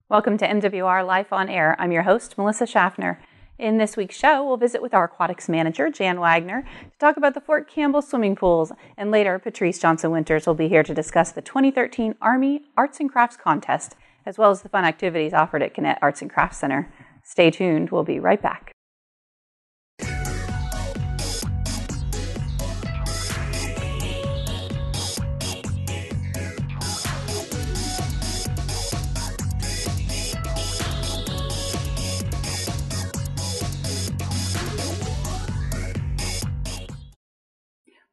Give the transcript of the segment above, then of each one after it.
Welcome to MWR Life on Air. I'm your host, Melissa Schaffner. In this week's show, we'll visit with our aquatics manager, Jan Wagner, to talk about the Fort Campbell swimming pools. And later, Patrice Johnson-Winters will be here to discuss the 2013 Army Arts and Crafts Contest, as well as the fun activities offered at Gannett Arts and Crafts Center. Stay tuned. We'll be right back.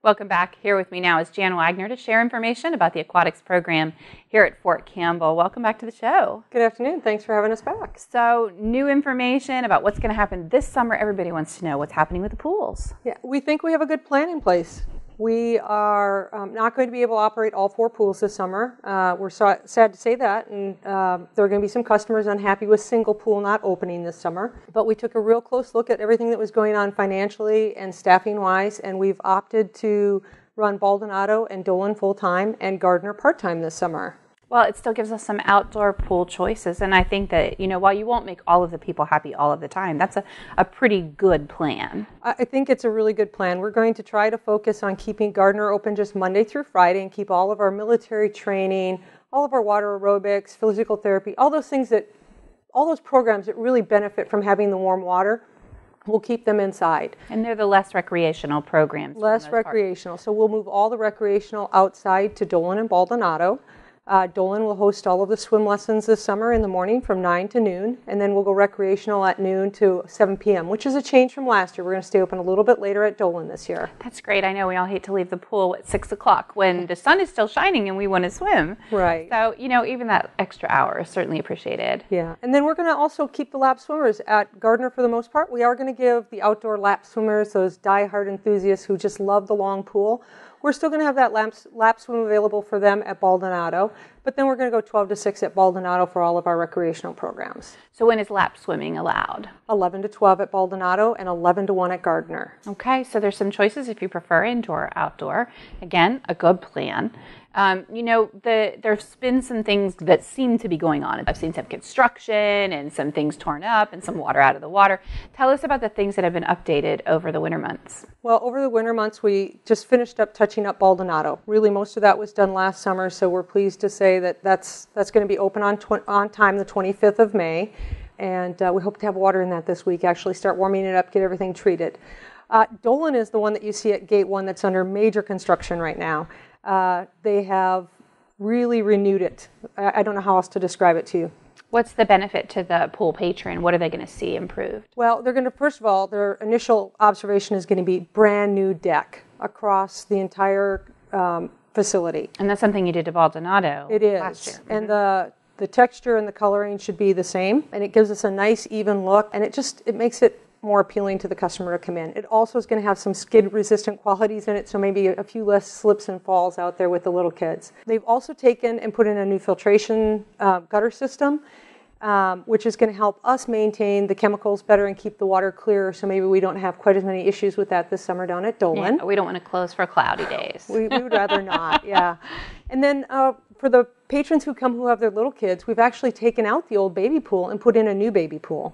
Welcome back. Here with me now is Jan Wagner to share information about the aquatics program here at Fort Campbell. Welcome back to the show. Good afternoon. Thanks for having us back. So, new information about what's going to happen this summer. Everybody wants to know what's happening with the pools. Yeah, we think we have a good plan in place. We are not going to be able to operate all 4 pools this summer. We're sad to say that, and there are going to be some customers unhappy with single pool not opening this summer. But we took a real close look at everything that was going on financially and staffing-wise, and we've opted to run Baldonado and Dolan full-time and Gardner part-time this summer. Well, it still gives us some outdoor pool choices, and I think that, while you won't make all of the people happy all of the time, that's a pretty good plan. I think it's a really good plan. We're going to try to focus on keeping Gardner open just Monday through Friday and keep all of our military training, all of our water aerobics, physical therapy, all those programs that really benefit from having the warm water. We'll keep them inside. And they're the less recreational programs. Less recreational. So we'll move all the recreational outside to Dolan and Baldonado. Dolan will host all of the swim lessons this summer in the morning from 9 to noon, and then we'll go recreational at noon to 7 p.m., which is a change from last year. We're going to stay open a little bit later at Dolan this year. That's great. I know we all hate to leave the pool at 6 o'clock when the sun is still shining and we want to swim. Right. So, even that extra hour is certainly appreciated. Yeah. And then we're going to also keep the lap swimmers at Gardner for the most part. We are going to give the outdoor lap swimmers, those die-hard enthusiasts who just love the long pool, we're still going to have that lap swim available for them at Baldonado, but then we're going to go 12 to 6 at Baldonado for all of our recreational programs. So when is lap swimming allowed? 11 to 12 at Baldonado and 11 to 1 at Gardner. Okay, so there's some choices if you prefer indoor or outdoor. Again, a good plan. There's been some things that seem to be going on. I've seen some construction and some things torn up and some water out of the water. Tell us about the things that have been updated over the winter months. Well, over the winter months, we just finished up touching up Baldonado. Really, most of that was done last summer, so we're pleased to say that that's going to be open on time the 25th of May, and we hope to have water in that this week, actually start warming it up, get everything treated. Dolan is the one that you see at Gate 1 that's under major construction right now. They have really renewed it. I don't know how else to describe it to you. What's the benefit to the pool patron? What are they going to see improved? Well, they're going to, first of all, their initial observation is going to be brand new deck across the entire facility. And that's something you did to Baldonado last year. And the texture and the coloring should be the same, and it gives us a nice even look, and it makes it more appealing to the customer to come in. It also is going to have some skid-resistant qualities in it, so maybe a few less slips and falls out there with the little kids. They've also taken and put in a new filtration gutter system, which is going to help us maintain the chemicals better and keep the water clearer, so maybe we don't have quite as many issues with that this summer down at Dolan. Yeah, we don't want to close for cloudy days. We would rather not, yeah. And then for the patrons who have their little kids, we've actually taken out the old baby pool and put in a new baby pool.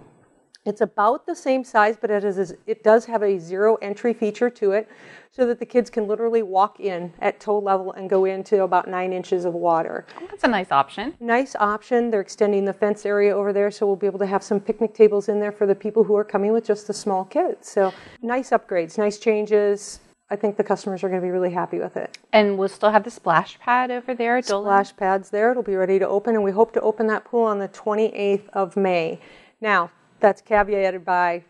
It's about the same size, but it does have a zero entry feature to it so that the kids can literally walk in at toe level and go into about 9 inches of water. Oh, that's a nice option. Nice option. They're extending the fence area over there, so we'll be able to have some picnic tables in there for the people who are coming with just the small kids. So nice upgrades, nice changes. I think the customers are going to be really happy with it. And we'll still have the splash pad over there at Dolan? Splash pad's there. It'll be ready to open, and we hope to open that pool on the 28th of May. Now, that's caveated by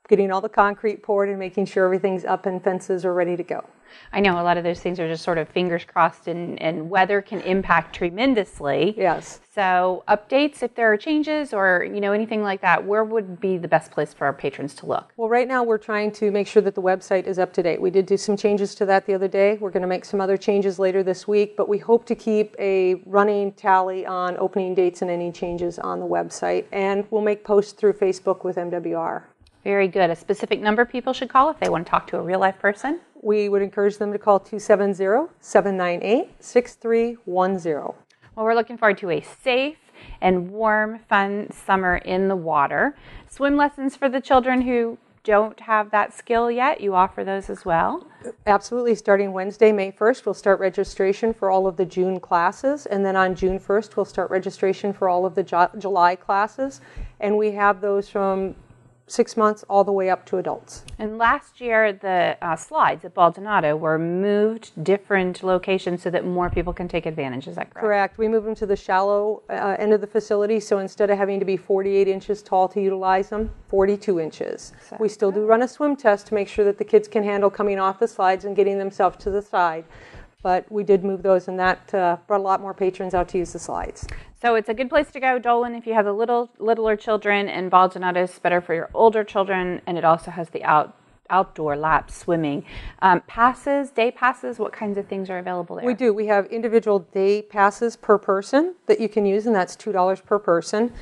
getting all the concrete poured and making sure everything's up and fences are ready to go. I know a lot of those things are just sort of fingers crossed, and weather can impact tremendously. Yes. So updates, if there are changes or anything like that, where would be the best place for our patrons to look? Well, right now we're trying to make sure that the website is up to date. We did do some changes to that the other day. We're going to make some other changes later this week, but we hope to keep a running tally on opening dates and any changes on the website. And we'll make posts through Facebook with MWR. Very good. A specific number people should call if they want to talk to a real-life person? We would encourage them to call 270-798-6310. Well, we're looking forward to a safe and warm, fun summer in the water. Swim lessons for the children who don't have that skill yet, you offer those as well? Absolutely. Starting Wednesday, May 1st, we'll start registration for all of the June classes. And then on June 1st, we'll start registration for all of the July classes. And we have those from 6 months all the way up to adults. And last year, the slides at Baldonado were moved different locations so that more people can take advantage. Is that correct? Correct. We moved them to the shallow end of the facility, so instead of having to be 48 inches tall to utilize them, 42 inches. So, we still do run a swim test to make sure that the kids can handle coming off the slides and getting themselves to the side. But we did move those, and that brought a lot more patrons out to use the slides. So it's a good place to go, Dolan, if you have the littler children, and Baldonado is better for your older children, and it also has the outdoor lap swimming. Passes, day passes, what kinds of things are available there? We do. We have individual day passes per person that you can use, and that's $2 per person.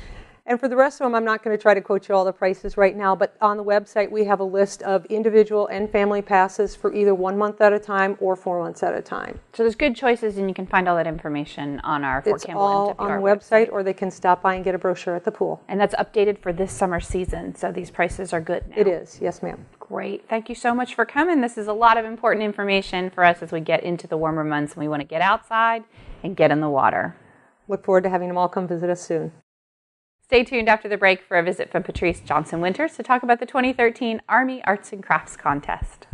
And for the rest of them, I'm not going to try to quote you all the prices right now, but on the website we have a list of individual and family passes for either 1 month at a time or 4 months at a time. So there's good choices, and you can find all that information on our Fort Campbell MWR It's all on the website, or they can stop by and get a brochure at the pool. And that's updated for this summer season, so these prices are good now. It is, yes ma'am. Great. Thank you so much for coming. This is a lot of important information for us as we get into the warmer months and we want to get outside and get in the water. Look forward to having them all come visit us soon. Stay tuned after the break for a visit from Patrice Johnson-Winters to talk about the 2013 Army Arts and Crafts Contest.